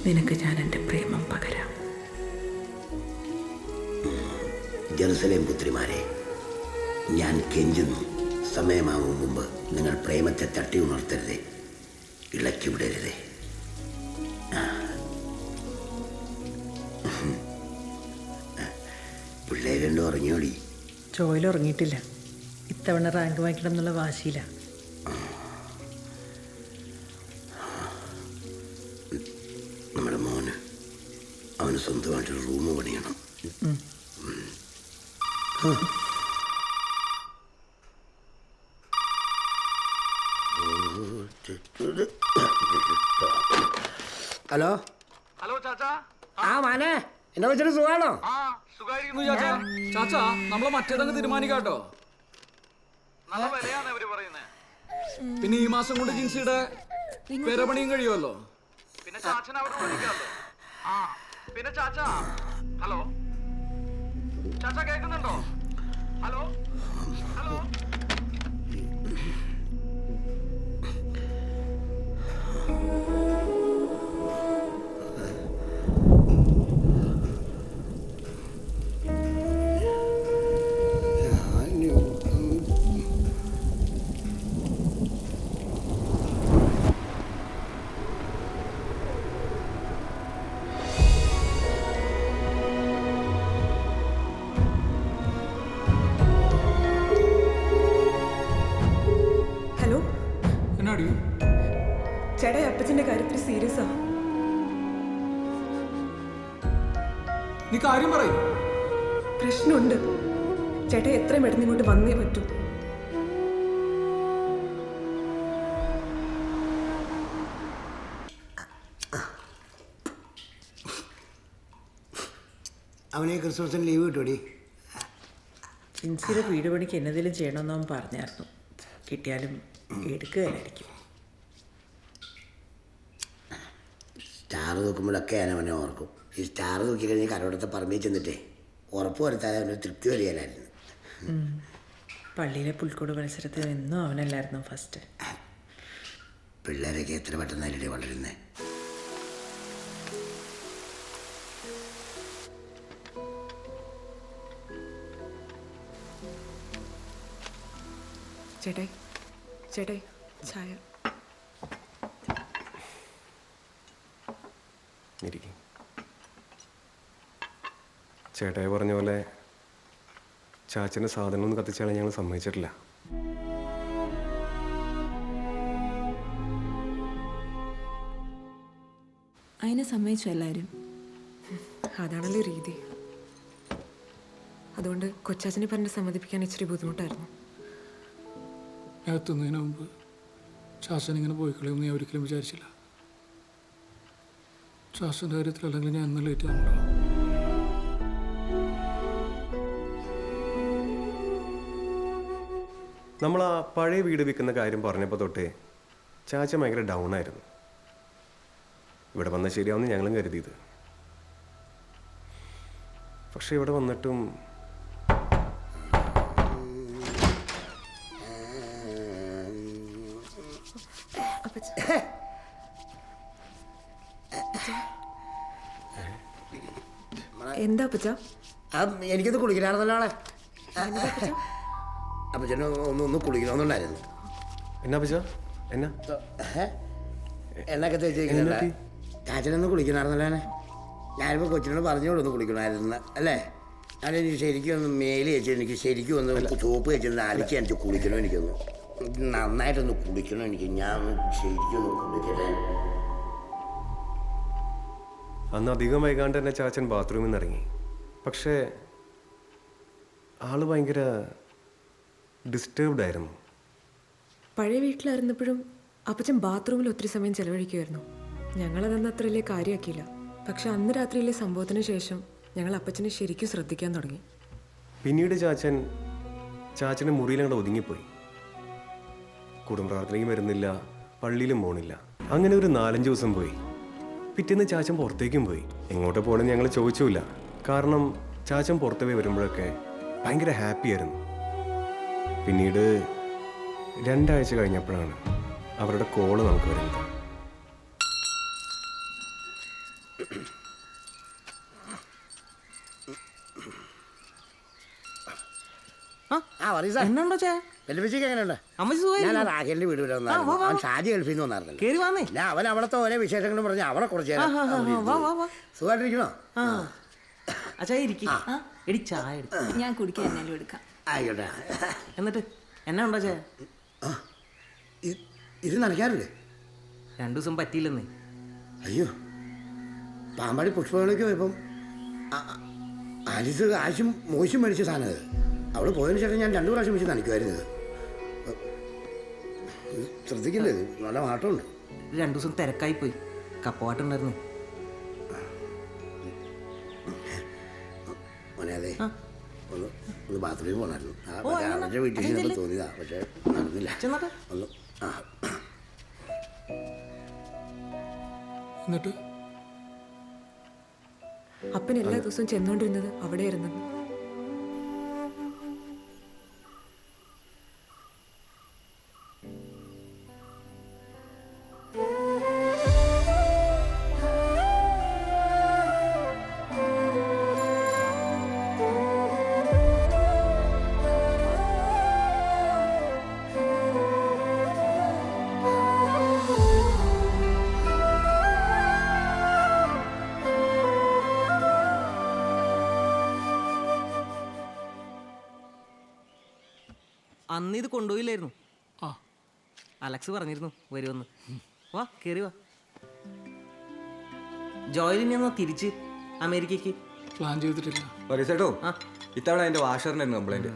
നിനക്ക് ഞാൻ എൻ്റെ പ്രേമം പകരാം. ജെറുസലേം പുത്രിമാരെ, ഞാൻ കെഞ്ചുന്നു, സമയമാവും മുമ്പ് നിങ്ങൾ പ്രേമത്തെ തട്ടി ഉണർത്തരുതേ, ഇളക്കി വിടരുതേ. പിള്ളേർ രണ്ടും ഉറങ്ങിയോടി? ജോയിൽ ഉറങ്ങിയിട്ടില്ല. ഇത്തവണ റാങ്ക് വാങ്ങിക്കണം എന്നുള്ള വാശിയില്ല. നമ്മുടെ മോന് അവന് സ്വന്തമായിട്ടൊരു റൂം പണിയണം. ഹലോ ഹലോ ചാച്ചാ. ആ മാനെ, എന്നെ വെച്ചിട്ട് സുഖാണോ? സുഖായിരിക്കുന്നു ചാച്ചാ. ചാച്ചാ, നമ്മളെ മറ്റേതങ്ങ് തീരുമാനിക്കാട്ടോ. നല്ല വിലയാണ് അവര് പറയുന്നത്. പിന്നെ ഈ മാസം കൊണ്ട് ജിൻസിയുടെ പെരപണിയും കഴിയുമല്ലോ. പിന്നെ ചാച്ചൻ അവിടെ വിളിക്കാമല്ലോ. ആ പിന്നെ ചാച്ചാ, ഹലോ ചാച്ചാ, കേൾക്കുന്നുണ്ടോ? Hello hello. എന്നാടി ചേട്ടാ, അപ്പച്ചന്റെ കാര്യത്തിൽ സീരിയസാ. നീ കാര്യം പറയും. പ്രശ്നമുണ്ട് ചേട്ടാ, എത്രയും പെട്ടെന്ന് ഇങ്ങോട്ട് വന്നേ പറ്റൂ. അവനെ ക്രിസ്മസിന് ലീവ് കിട്ടുമോടി? ജിൻസിയുടെ വീട് പണിക്ക് എന്നതിലും ചെയ്യണമെന്ന് അവൻ പറഞ്ഞായിരുന്നു. കിട്ടിയാലും എടുക്കുകയായിരിക്കും. സ്റ്റാർ നോക്കുമ്പോഴൊക്കെ ഞാൻ അവനെ ഓർക്കും. ഈ സ്റ്റാർ നോക്കി കഴിഞ്ഞ് കരോടത്തെ പറമ്പിൽ ചെന്നിട്ടേ ഉറപ്പ് വരുത്താതെ അവന് തൃപ്തി വരികയില്ലായിരുന്നു. പള്ളിയിലെ പുൽക്കൂട് മത്സരത്തിൽ എന്നും അവനല്ലായിരുന്നു ഫസ്റ്റ്. പിള്ളേരൊക്കെ എത്ര പെട്ടെന്നല്ലേ വളരുന്നേ. ചേട്ടായി ചേട്ടായി ചായ. ചേട്ടായി പറഞ്ഞ പോലെ ചാച്ചൻ്റെ സാധനമൊന്നും കത്തിച്ചാൽ ഞങ്ങൾ സമ്മതിച്ചിട്ടില്ല. അതിനെ സമ്മതിച്ചു എല്ലാവരും. അതാണല്ലോ രീതി. അതുകൊണ്ട് കൊച്ചാച്ചനെ പറഞ്ഞ് സമ്മതിപ്പിക്കാൻ ഇച്ചിരി ബുദ്ധിമുട്ടായിരുന്നു. ഞാൻ എത്തുന്നതിന് മുമ്പ് ചാച്ചൻ ഇങ്ങനെ പോയി കളയുമെന്ന് ഞാൻ ഒരിക്കലും വിചാരിച്ചില്ല. ചാച്ചൻ്റെ കാര്യത്തിൽ അല്ലെങ്കിൽ ഞാൻ ഇന്ന് ലേറ്റ് ആണല്ലോ. നമ്മൾ ആ പഴയ വീട് വിൽക്കുന്ന കാര്യം പറഞ്ഞപ്പോൾ തൊട്ടേ ചാച്ച ഭയങ്കര ഡൗൺ ആയിരുന്നു. ഇവിടെ വന്നാൽ ശരിയാവുമെന്ന് ഞങ്ങളും കരുതിയത്. പക്ഷെ ഇവിടെ വന്നിട്ടും എന്താ അപ്പച്ച? എനിക്കത് കുളിക്കണമായിരുന്നല്ലോ ആളെ. അപ്പച്ചന് ഒന്ന് കുളിക്കണമെന്നുണ്ടായിരുന്നു. എന്നാ പച്ച എന്നാ എന്നൊക്കെ തേച്ചിരിക്കുന്നുണ്ട്. ചാച്ചനൊന്ന് കുളിക്കണമായിരുന്നല്ലോ. ഞാനിപ്പോൾ കൊച്ചിനോട് പറഞ്ഞോളൂ ഒന്ന് കുളിക്കണമായിരുന്നു അല്ലേ. ഞാനെനിക്ക് ശരിക്കും ഒന്ന് മേല് വെച്ച് എനിക്ക് ശരിക്കും ഒന്ന് സോപ്പ് വെച്ചിട്ട് അലക്കി എനിക്ക് കുളിക്കണം. എനിക്കൊന്ന് നന്നായിട്ടൊന്ന് കുളിക്കണം. എനിക്ക് ഞാൻ ശരിക്കും ഒന്ന് കുളിക്കട്ടെ. അന്ന് അധികം വൈകാണ്ട് തന്നെ ചാച്ചൻ ബാത്റൂമിൽ നിന്ന് ഇറങ്ങി. പക്ഷേ ആള് ഭയങ്കര ഡിസ്റ്റർബ്ഡ് ആയിരുന്നു. പഴയ വീട്ടിലായിരുന്നപ്പോഴും അപ്പച്ചൻ ബാത്റൂമിൽ ഒത്തിരി സമയം ചെലവഴിക്കുമായിരുന്നു. ഞങ്ങളതന്ന് അത്ര വലിയ കാര്യമാക്കിയില്ല. പക്ഷെ അന്ന് രാത്രിയിലെ സംഭവത്തിന് ശേഷം ഞങ്ങൾ അപ്പച്ചനെ ശരിക്കും ശ്രദ്ധിക്കാൻ തുടങ്ങി. പിന്നീട് ചാച്ചൻ്റെ മുറിയിൽ അങ്ങോട്ട് ഒതുങ്ങിപ്പോയി. കുടുംബപ്രാർത്ഥനയ്ക്ക് വരുന്നില്ല, പള്ളിയിലും പോണില്ല. അങ്ങനെ ഒരു 4-5 ദിവസം പോയി. പിറ്റേന്ന് ചാച്ചൻ പുറത്തേക്കും പോയി. എങ്ങോട്ട് പോകണമെന്ന് ഞങ്ങൾ ചോദിച്ചില്ല. കാരണം ചാച്ചൻ പുറത്ത് പോയി വരുമ്പോഴൊക്കെ ഭയങ്കര ഹാപ്പി ആയിരുന്നു. പിന്നീട് 2 ആഴ്ച കഴിഞ്ഞപ്പോഴാണ് അവരുടെ കോള് നമുക്ക് വരുന്നത്. ആ പറയും സാർ എന്നുണ്ടോ ചേ വെല്ലുവിളിച്ചൊക്കെ എങ്ങനെയുണ്ട്? അമ്മച്ചി ഞാൻ സുഖമായിരുന്നു ആ രാഖേലിന്റെ വീട് വരെ വന്നായിരുന്നു. അവൻ ഷാജി ഗൾഫിൽ നിന്ന് വന്നായിരുന്നല്ലോ. കേറി വന്നേ. ഞാൻ അവൻ അവിടുത്തെ ഓരോ വിശേഷങ്ങളും പറഞ്ഞ് അവളെ കുറച്ച് നേരം വാ വാ വാ സുഖമായിട്ടിരിക്കണോ? ആ അച്ഛാ ഇരിക്കും എടി ചായ എടുക്ക. ഞാൻ കുടിക്കാൻ എന്നാലും എടുക്കാം. ആയിക്കോട്ടെ. എന്നിട്ട് എന്നാ ഉണ്ടോ ചേ? ഇത് നനയ്ക്കാറില്ലേ? 2 ദിവസം പറ്റിയില്ലെന്നേ. അയ്യോ, പാമ്പാടി പുഷ്പകളൊക്കെ പോയപ്പം ആലിസ് ആശും മോശം മേടിച്ച സാധനം അത്. അവള് പോയതിനു ശേഷം ഞാൻ 2 പ്രാവശ്യം വെച്ച് നനയ്ക്കുമായിരുന്നു. ശ്രദ്ധിക്കില്ലേ, ഇത് നല്ല മാറ്റമുണ്ട്. 2 ദിവസം തിരക്കായി പോയി, കപ്പവാട്ടുണ്ടായിരുന്നു. മോനെ അതെ, ഒന്ന് ബാത്റൂമിൽ പോകണമായിരുന്നു. അവരുടെ വീട്ടിൽ ചെന്നപ്പോൾ തോന്നിയതാ, പക്ഷെ നടന്നില്ല. ചെന്നോട്ടെ. ഒന്ന് എന്നിട്ട് അപ്പൻ എല്ലാ ദിവസവും ചെന്നുകൊണ്ടിരുന്നത് അവിടെയായിരുന്നു. അന്ന് ഇത് കൊണ്ടുപോയില്ലായിരുന്നു. ആ അലക്സ് പറഞ്ഞിരുന്നു വരുമെന്ന്. വാ കേറി വാ. ജോയിലിനെ എന്നാ തിരിച്ച് അമേരിക്കക്ക് പ്ലാൻ ചെയ്തിട്ടില്ല. പറയട്ടോ, ഇത്തവണ എൻ്റെ വാഷറിനായിരുന്നു കംപ്ലൈൻറ്റ്.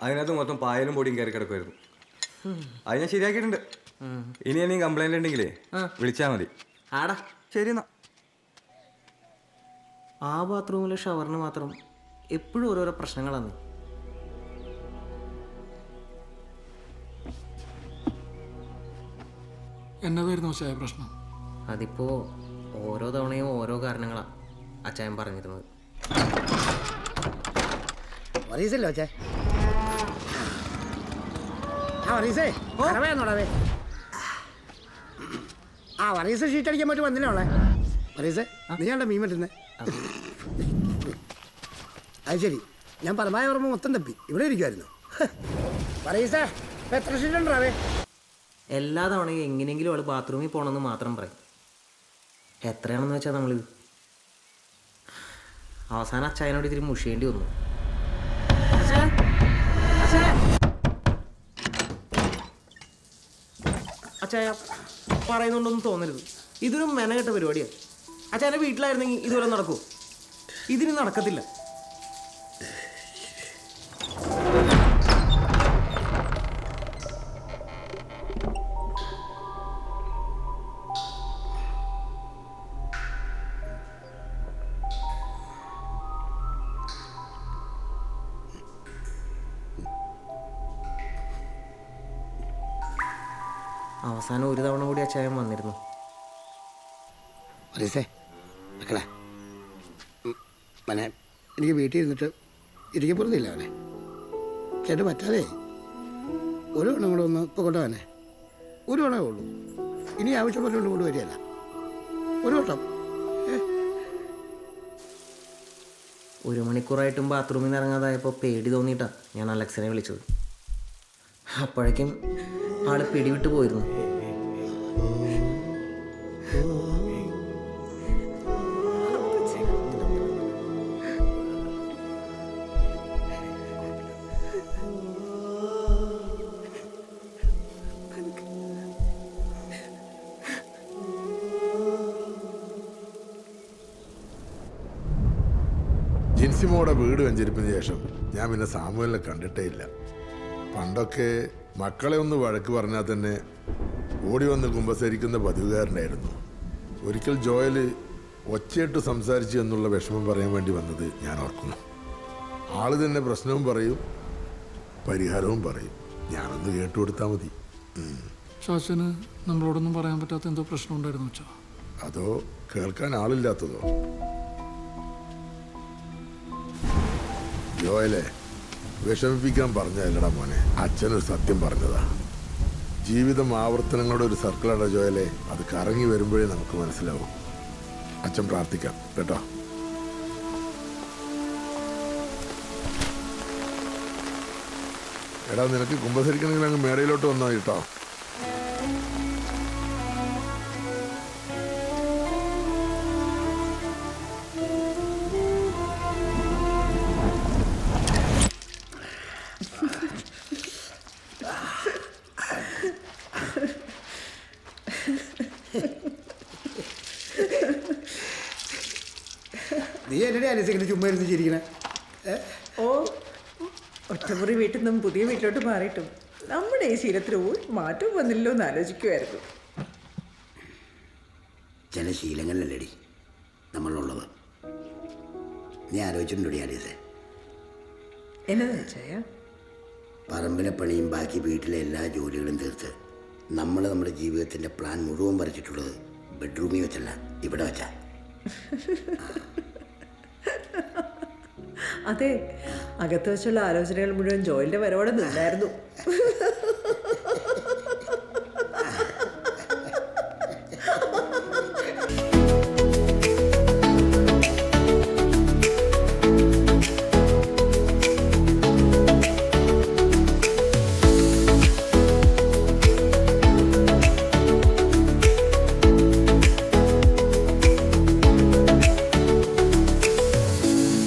അതിനകത്ത് മൊത്തം പായലും പൊടിയും കയറി കിടക്കുമായിരുന്നു. അത് ഞാൻ ശരിയാക്കിയിട്ടുണ്ട്. ഇനി എന്തെങ്കിലും കംപ്ലൈൻറ്റ് ഉണ്ടെങ്കിലേ വിളിച്ചാൽ മതി. ആടാ ശരി എന്നാ. ആ ബാത്റൂമിലെ ഷവറിന് മാത്രം എപ്പോഴും ഓരോരോ പ്രശ്നങ്ങളാണ്. എന്നതായിരുന്നു ചായ പ്രശ്നം? അതിപ്പോ ഓരോ തവണയും ഓരോ കാരണങ്ങളാണ് അച്ചായൻ പറഞ്ഞിരുന്നത്. വറീസല്ലോ അച്ഛേ. ആ വറീസേ കറവയാന്നോടാവേ. ആ വറീസ് ഷീറ്റ് അടിക്കാൻ പറ്റും വന്നില്ലേ അവളെ? വറീസേ നീയാണ്ട മീൻ പറ്റുന്നേ? അത് ശരി, ഞാൻ പരമായ ഓർമ്മ മൊത്തം തപ്പി. ഇവിടെ ഇരിക്കുമായിരുന്നു. വറീസേ എത്ര ഷീറ്റ് ഉണ്ടാവേ? എല്ലാ തവണയും എങ്ങനെയെങ്കിലും അവൾ ബാത്റൂമിൽ പോകണമെന്ന് മാത്രം പറയും. എത്രയാണെന്ന് വെച്ചാൽ നമ്മളിത് അവസാനം അച്ചായനോട് ഇതിരി മുഷിയേണ്ടി വന്നു. അച്ചായ പറയുന്നുണ്ടൊന്നും തോന്നരുത്, ഇതൊരു മെനകെട്ട പരിപാടിയാണ്. അച്ചായൻ്റെ വീട്ടിലായിരുന്നെങ്കിൽ ഇതുപോലെ നടക്കുമോ? ഇതിന് നടക്കത്തില്ല. അവസാനം ഒരു തവണ കൂടി അച്ചായൻ വന്നിരുന്നു. വറീസേ മക്കളെ, മനെ എനിക്ക് വീട്ടിൽ ഇരുന്നിട്ട് ഇരിക്കപ്പെടുന്നില്ല അവനെ കേട്ട് പറ്റാതെ. ഒരു വണ്ണം കൂടെ ഒന്ന് ഇപ്പോൾ കൊണ്ടുപോകാനെ, ഒരു വണ്ണമേ ഉള്ളൂ. ഇനി ആവശ്യം പറഞ്ഞുകൊണ്ട് കൊണ്ട് വരികയല്ല, ഒരു വട്ടം. 1 മണിക്കൂറായിട്ടും ബാത്റൂമിൽ നിന്ന് ഇറങ്ങാതായപ്പോൾ പേടി തോന്നിയിട്ടാണ് ഞാൻ അലക്സിനെ വിളിച്ചത്. അപ്പോഴേക്കും ആള് പിടിവിട്ട് പോയിരുന്നു. ജിൻസിമോടെ വീട് വെഞ്ചരിപ്പിന് ശേഷം ഞാൻ പിന്നെ സാമുവലിനെ കണ്ടിട്ടേ ഇല്ല. പണ്ടൊക്കെ മക്കളെ ഒന്ന് വഴക്ക് പറഞ്ഞാൽ തന്നെ ഓടി വന്ന് കുമ്പസരിക്കുന്ന പതിവുകാരനായിരുന്നു. ഒരിക്കൽ ജോയൽ ഒച്ചയിട്ട് സംസാരിച്ചു എന്നുള്ള വിഷമം പറയാൻ വേണ്ടി വന്നത് ഞാൻ ഓർക്കുന്നു. ആള് തന്നെ പ്രശ്നവും പറയും പരിഹാരവും പറയും. ഞാനൊന്ന് കേട്ടുകൊടുത്താൽ മതി. ചാച്ചന് നമ്മളോടൊന്നും പറയാൻ പറ്റാത്ത എന്തോ പ്രശ്നം ഉണ്ടായിരുന്നു വെച്ചാ? അതോ കേൾക്കാൻ ആളില്ലാത്തതോ? ജോയലെ വിഷമിപ്പിക്കാൻ പറഞ്ഞതല്ലടാ മോനെ, അച്ഛനൊരു സത്യം പറഞ്ഞതാ. ജീവിതം ആവർത്തനങ്ങളുടെ ഒരു സർക്കിളാണ് ജോയലെ. അത് കറങ്ങി വരുമ്പോഴേ നമുക്ക് മനസ്സിലാവും. അച്ഛൻ പ്രാർത്ഥിക്കാം കേട്ടോ. എടാ നിനക്ക് കുമ്പസരിക്കണമെങ്കിൽ അങ്ങ് മേടയിലോട്ട് വന്നാൽ കേട്ടോ. നീ എന്നെ അലസിങ്ങനെ ചുമ്മാ ഇരുന്ന് ചിരിക്കണേ? ഓ, ഒറ്റമുറി വീട്ടിൽ നിന്നും പുതിയ വീട്ടിലോട്ട് മാറിയിട്ടും നമ്മുടെ ഈ ശീലത്തിൽ ഒരു മാറ്റവും വന്നില്ലല്ലോ എന്ന് ആലോചിക്കുമായിരുന്നു. ചില ശീലങ്ങളിലല്ലേടി നമ്മളുള്ളത്. നീ ആലോചിച്ചിട്ടുണ്ടോടി ആലീസേ? എന്നതാ ചായ? പറമ്പിലെ പണിയും ബാക്കി വീട്ടിലെ എല്ലാ ജോലികളും തീർത്ത് നമ്മൾ നമ്മുടെ ജീവിതത്തിൻ്റെ പ്ലാൻ മുഴുവൻ വരച്ചിട്ടുള്ളത് ബെഡ്റൂമിൽ വെച്ചല്ല, ഇവിടെ വെച്ചാ. അതെ, അകത്ത് വെച്ചുള്ള ആലോചനകൾ മുഴുവൻ ജോയിന്റെ വരവോടെ നിന്നായിരുന്നു.